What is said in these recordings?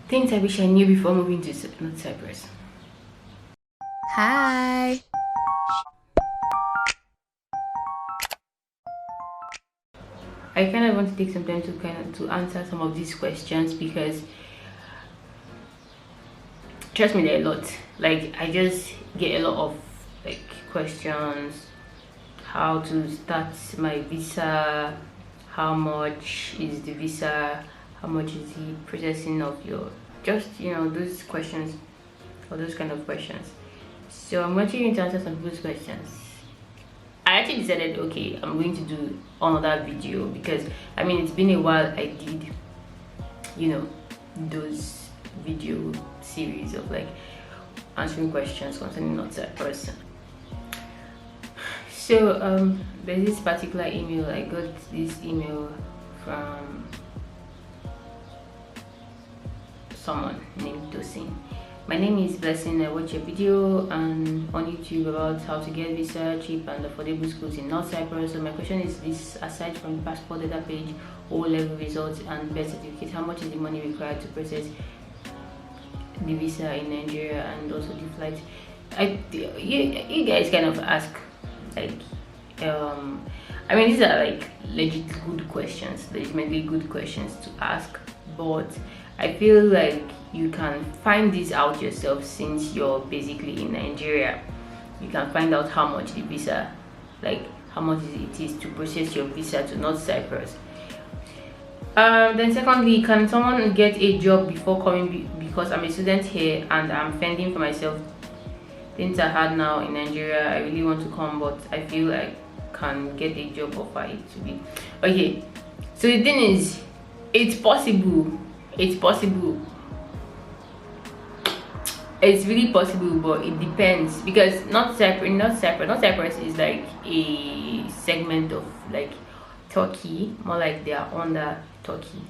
Things I wish I knew before moving to North Cyprus. Hi. I kind of want to take some time to answer some of these questions because trust me, there are a lot. Like I just get a lot of like questions. How to start my visa? How much is the visa? How much is the processing of your just those questions or those kind of questions. So I'm actually going to answer some of those questions. I actually decided, okay, I'm going to do another video because I mean it's been a while I did those video series of like answering questions concerning not that person. So there's this particular email. I got this email from someone named Tosin. My name is Blessing. I watch a video on YouTube about how to get visa, cheap and affordable schools in North Cyprus. So my question is this: aside from the passport data page, O-level results and birth certificate, how much is the money required to process the visa in Nigeria and also the flight? You guys kind of ask like I mean these are like legit good questions, legitimately good questions to ask, but I feel like you can find this out yourself since you're basically in Nigeria. You can find out how much the visa, like how much it is to process your visa to North Cyprus. Then secondly, can someone get a job before coming because I'm a student here and I'm fending for myself? Things are hard now in Nigeria. I really want to come, but I feel I can get a job offer it to be okay. So the thing is, it's possible. It's possible. It's really possible, but it depends because North Cyprus is like a segment of like Turkey, more like they are under Turkey.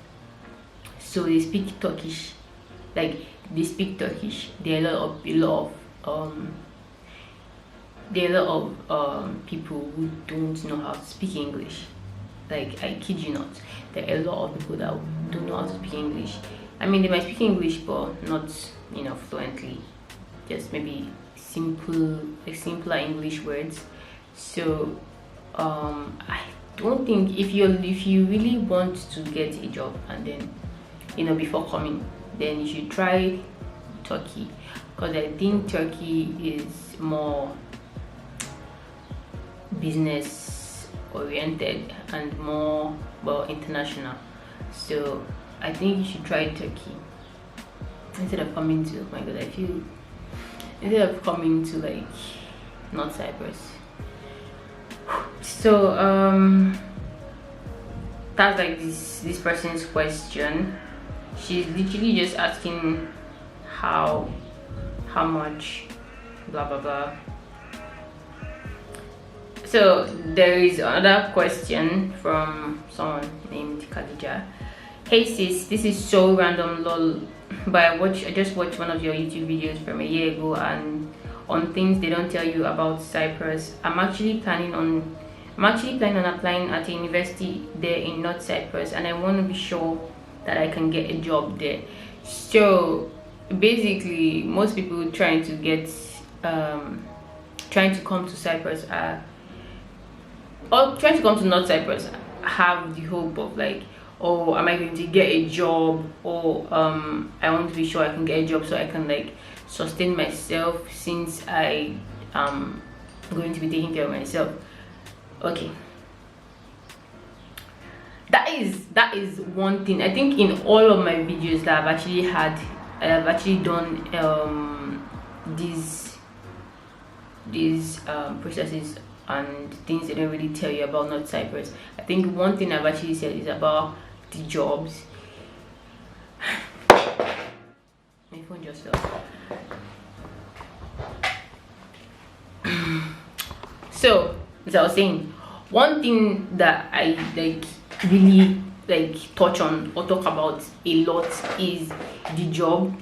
So they speak Turkish, like they speak Turkish. There are a lot of people who don't know how to speak English. Like I kid you not, there are a lot of people that don't know how to speak English. I mean they might speak English but not fluently, just maybe simpler English words. So I don't think if you really want to get a job and then before coming, then you should try Turkey, because I think Turkey is more business oriented and more international. So I think you should try Turkey instead of coming to, oh my god, I feel, instead of coming to like North Cyprus. So that's like this person's question. She's literally just asking how much blah blah blah. So there is another question from someone named Khadija. Hey sis, this is so random lol, but I just watched one of your YouTube videos from a year ago and on things they don't tell you about Cyprus. I'm actually planning on applying at a university there in North Cyprus, and I want to be sure that I can get a job there. So basically most people trying to come to Cyprus or trying to come to North Cyprus have the hope of like, oh, am I going to get a job, or I want to be sure I can get a job so I can like sustain myself since I am going to be taking care of myself. Okay, that is one thing. I think in all of my videos that I've actually done these processes and things they don't really tell you about North Cyprus. I think one thing I've actually said is about the jobs. My phone just fell. So as I was saying, one thing that I like really like touch on or talk about a lot is the job.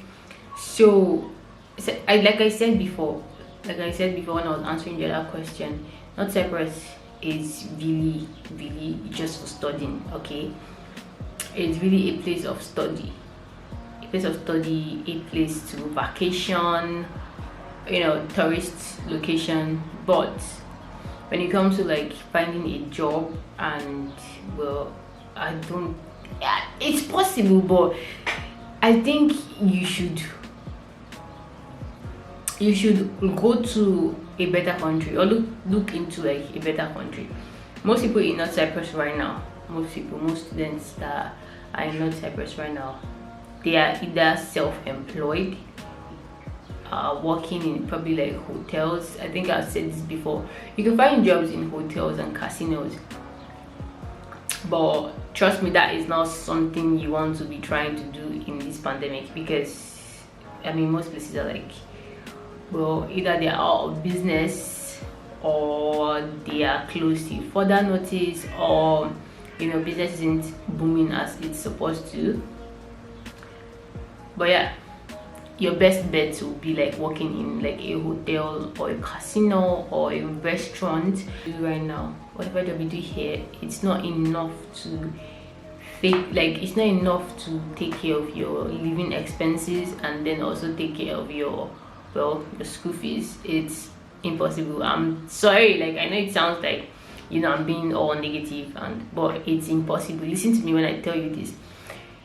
So like I said before when I was answering the other question, North Cyprus is really just for studying. Okay, it's really a place of study, place of study, a place to vacation, you know, tourist location. But when it comes to like finding a job, and well, I don't, yeah, it's possible, but I think you should go to a better country, or look into like a better country. Most people in North Cyprus right now, most students that are in North Cyprus right now, they are either self-employed, working in probably like hotels. I think I've said this before, you can find jobs in hotels and casinos, but trust me, that is not something you want to be trying to do in this pandemic, because I mean, most places are like, well, either they are out of business, or they are close to further notice, or you know, business isn't booming as it's supposed to. But yeah, your best bet will be like working in like a hotel or a casino or a restaurant. Right now, whatever job you do here, it's not enough to it's not enough to take care of your living expenses and then also take care of your, well, your school fees. It's impossible. I'm sorry, like I know it sounds like, you know, I'm being all negative, but it's impossible. Listen to me when I tell you this.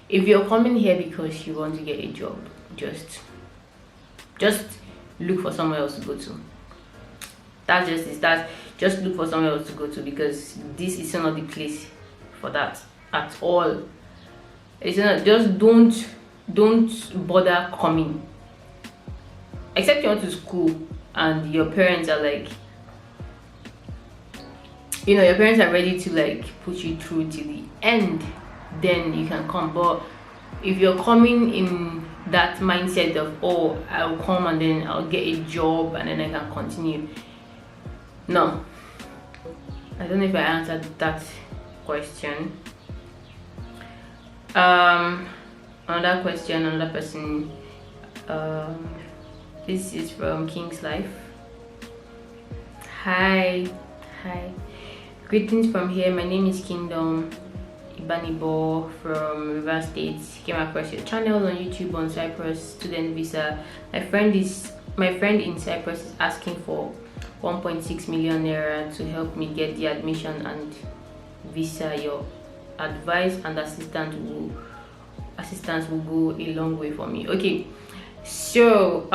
If you're coming here because you want to get a job, just look for somewhere else to go to. That's just it. Just look for somewhere else to go to, because this is not the place for that at all. It's not. Just don't bother coming, except you want to school and your parents are like, you know, your parents are ready to like push you through till the end, then you can come. But if you're coming in that mindset of, oh, I'll come and then I'll get a job and then I can continue, no. I don't know if I answered that question. Another question, another person. This is from King's Life. Hi. Greetings from here. My name is Kingdom Ibanibo from River State. Came across your channel on YouTube on Cyprus student visa. My friend in Cyprus is asking for 1.6 million naira to help me get the admission and visa. Your advice and assistance will go a long way for me. Okay, so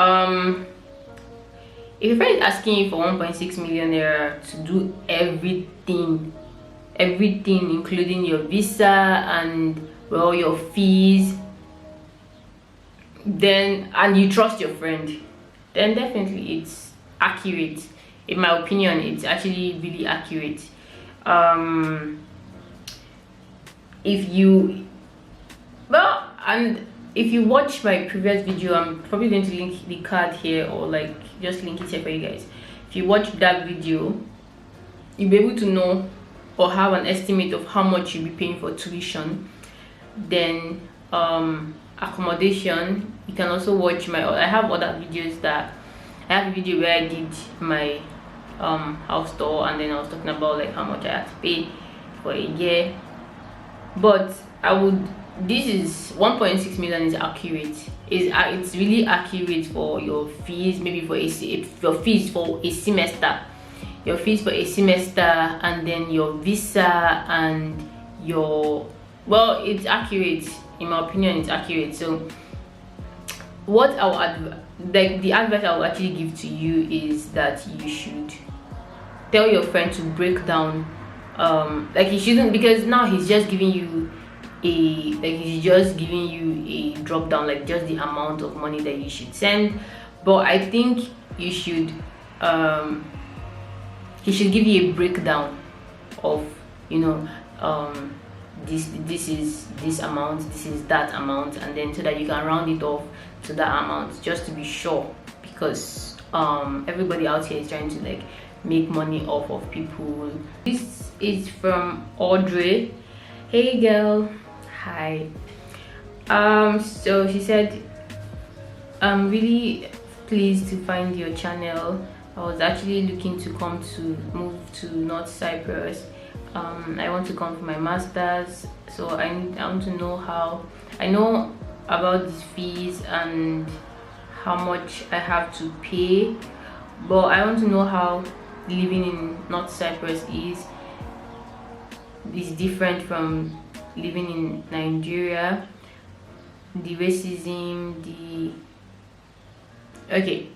if your friend is asking you for 1.6 million naira to do everything including your visa and, well, your fees, then, and you trust your friend, then definitely it's accurate. In my opinion, it's actually really accurate. If you watch my previous video, I'm probably going to link the card here, or like just link it here for you guys. If you watch that video, you'll be able to know or have an estimate of how much you'll be paying for tuition. Then accommodation, you can also watch I have other videos that I have a video where I did my house tour, and then I was talking about like how much I had to pay for a year. But this is 1.6 million is accurate. It's really accurate for your fees, maybe for your fees for a semester, and then your visa and your, well, it's accurate. In my opinion, it's accurate. So what the advice I will actually give to you is that you should tell your friend to break down, like he shouldn't, because now he's just giving you a drop down, like just the amount of money that you should send. But I think you should he should give you a breakdown of, you know, this is this amount, this is that amount, and then so that you can round it off to that amount, just to be sure, because everybody out here is trying to like make money off of people. This is from Audrey. Hey girl, hi. So she said, I'm really pleased to find your channel. I was actually looking to move to North Cyprus. I want to come for my master's, so I want to know how. I know about these fees and how much I have to pay, but I want to know how living in North Cyprus is different from living in Nigeria. The racism, okay,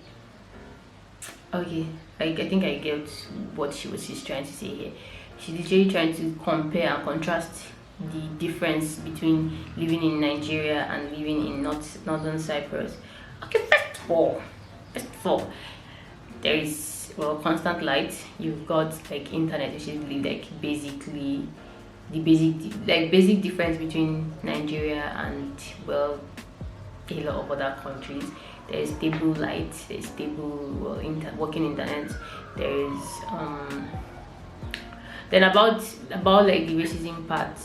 I think I get what she's trying to say here. She's literally trying to compare and contrast the difference between living in Nigeria and living in Northern Cyprus. Okay, first of all, there is, well, constant light. You've got like internet, which is like basically the basic difference between Nigeria and, well, a lot of other countries. There is stable light, there is stable, well, working internet. There is then about like the racism part.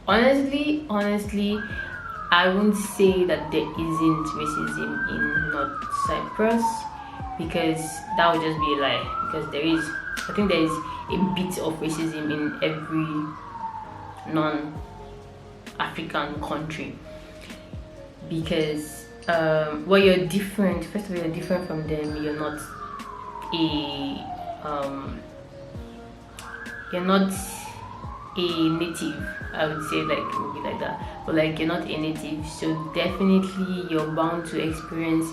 Honestly, I won't say that there isn't racism in North Cyprus, because that would just be a lie. Because I think there is a bit of racism in every non-African country. Because well, you're different. First of all, you're different from them. You're not a native. I would say, like, it would be like that, but like, you're not a native, so definitely you're bound to experience,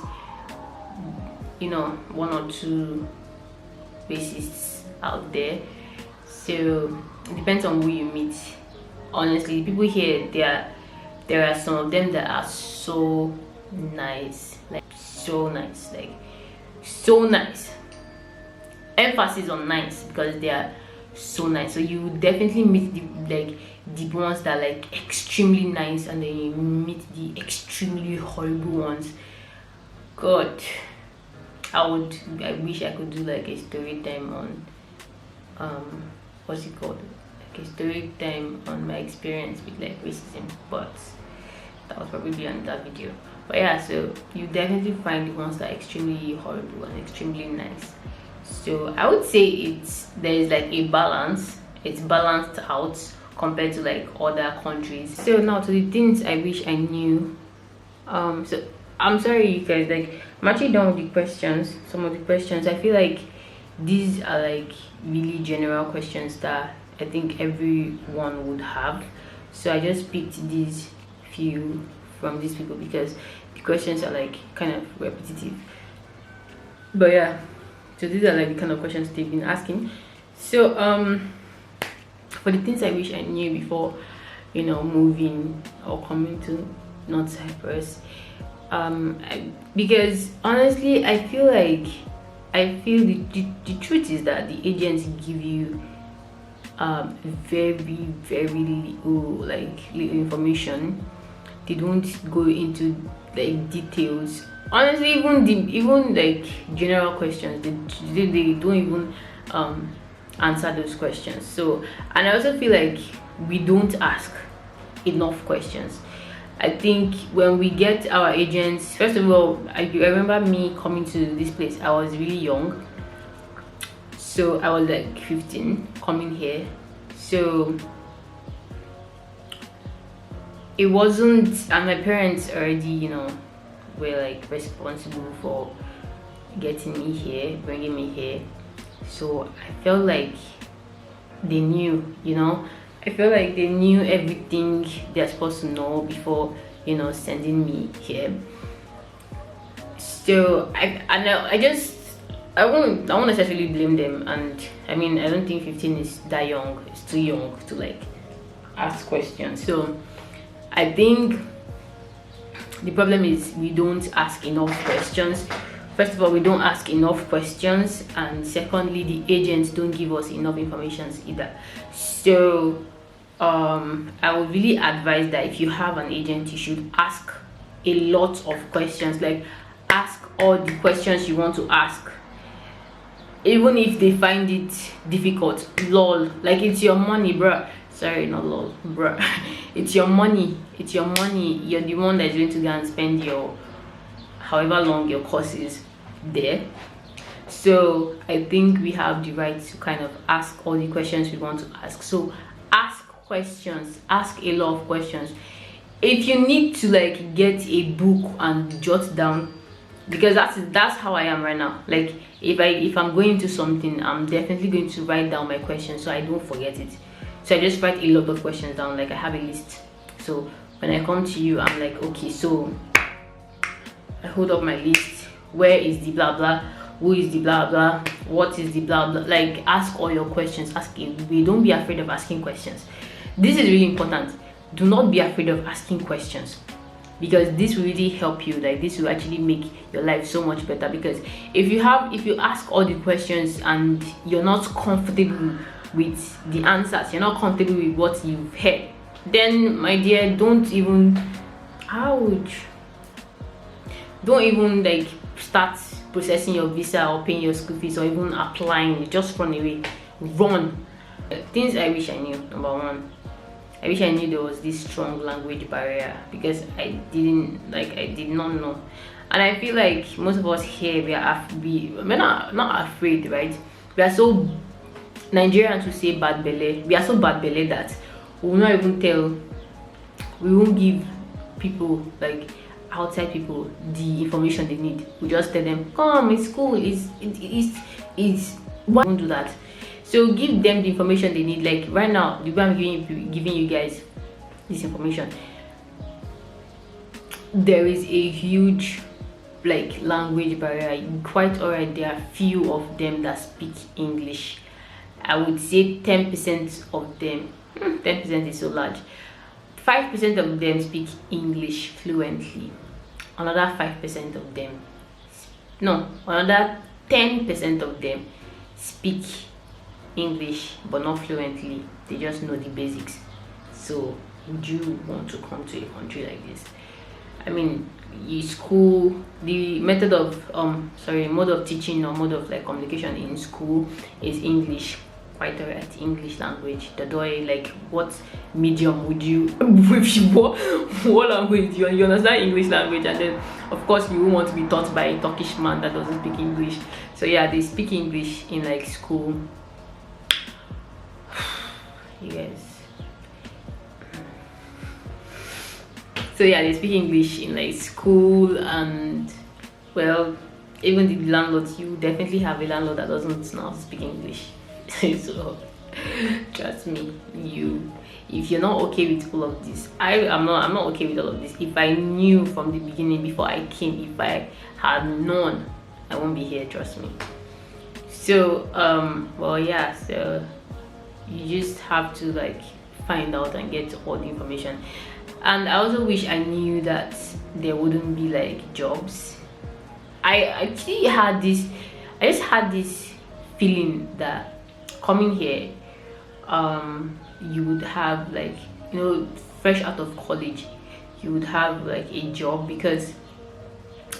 you know, one or two racists out there. So it depends on who you meet. Honestly, people here, there are some of them that are so nice, like so nice, like so nice. Emphasis on nice, because they are so nice. So you definitely meet the ones that are like extremely nice, and then you meet the extremely horrible ones. God, I wish I could do like a story time on what's it called, like a story time on my experience with like racism, but that was probably another video. But yeah, so you definitely find the ones that are extremely horrible and extremely nice. So I would say there is like a balance. It's balanced out compared to like other countries. So now to the things I wish I knew. So I'm sorry, you guys, like, I'm actually done with the questions. Some of the questions, I feel like these are like really general questions that I think everyone would have. So I just picked these few from these people because the questions are like kind of repetitive. But yeah, so these are like the kind of questions they've been asking. So for the things I wish I knew before, you know, moving or coming to North Cyprus, because honestly I feel the truth is that the agents give you very little information. They don't go into like details. Honestly, even like general questions, they don't even answer those questions. So, and I also feel like we don't ask enough questions. I think when we get our agents, first of all, I remember me coming to this place. I was really young, so I was like 15 coming here. So it wasn't, and my parents already, you know, were like responsible for getting me here, bringing me here. So I felt like they knew, you know, I felt like they knew everything they're supposed to know before, you know, sending me here. So I won't necessarily blame them. And I mean, I don't think 15 is that young. It's too young to like ask questions. So I think the problem is we don't ask enough questions. First of all, we don't ask enough questions, and secondly, the agents don't give us enough information either. So I would really advise that if you have an agent, you should ask a lot of questions. Like, ask all the questions you want to ask, even if they find it difficult. Lol, like, it's your money, bruh. Sorry, not lol, bruh. It's your money. It's your money. You're the one that's going to go and spend your however long your course is there. So I think we have the right to kind of ask all the questions we want to ask. So ask questions, ask a lot of questions. if you need to like get a book and jot down, because that's how I am right now. Like if I'm going to something, I'm definitely going to write down my questions so I don't forget it. So I just write a lot of questions down. Like I have a list. So when I come to you, I'm like, okay, so I hold up my list. Where is the blah blah? Who is the blah blah? What is the blah blah? Like ask all your questions. Don't be afraid of asking questions. This is really important. Do not be afraid of asking questions, because this will really help you. Like this will actually make your life so much better, because if you ask all the questions and you're not comfortable with the answers, you're not comfortable with what you've heard, then my dear, don't even like start processing your visa or paying your school fees or even applying. Just run away. Run. Things I wish I knew. Number one, I wish I knew there was this strong language barrier, because I did not know. And I feel like most of us here, we're not afraid, right? We are so Nigerians, to say bad belly. We are so bad belly that we will not even tell. We won't give people, like outside people, the information they need. We just tell them, come, it's cool, it's why won't do that. So give them the information they need. Like right now, the way I'm giving you guys this information, there is a huge like language barrier. Quite alright, there are few of them that speak English. I would say 10% of them. 10% is so large. 5% of them speak English fluently. Another 5% of them, another 10% of them speak English but not fluently. They just know the basics. So would you want to come to a country like this? I mean, school, the method of mode of teaching or mode of like communication in school is English. Quite alright, English language. The door, like what medium would you what language you understand English language, and then of course you won't want to be taught by a Turkish man that doesn't speak English. So yeah, they speak English in like school. You guys. So yeah, they speak English in like school, and well, even the landlords, you definitely have a landlord that doesn't know how to speak English. So trust me, if you're not okay with all of this, I'm not okay with all of this. If I knew from the beginning, before I came, if I had known, I won't be here, trust me. So well, yeah, so you just have to like find out and get all the information. And I also wish I knew that there wouldn't be like jobs. I just had this feeling that coming here, you would have like, fresh out of college, you would have like a job, because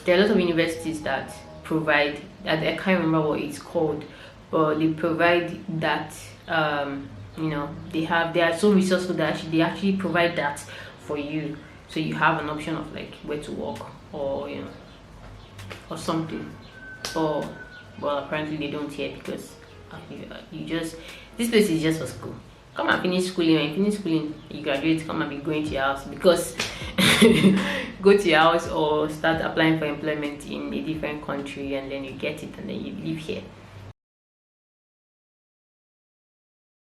there are a lot of universities that provide that. I can't remember what it's called, but they provide that. They are so resourceful that they actually provide that for you, so you have an option of like where to work, or or something. Or well, apparently they don't here, because this place is just for school. Come and finish schooling. When you finish schooling, you graduate, come and be going to your house, because go to your house or start applying for employment in a different country, and then you get it, and then you live here.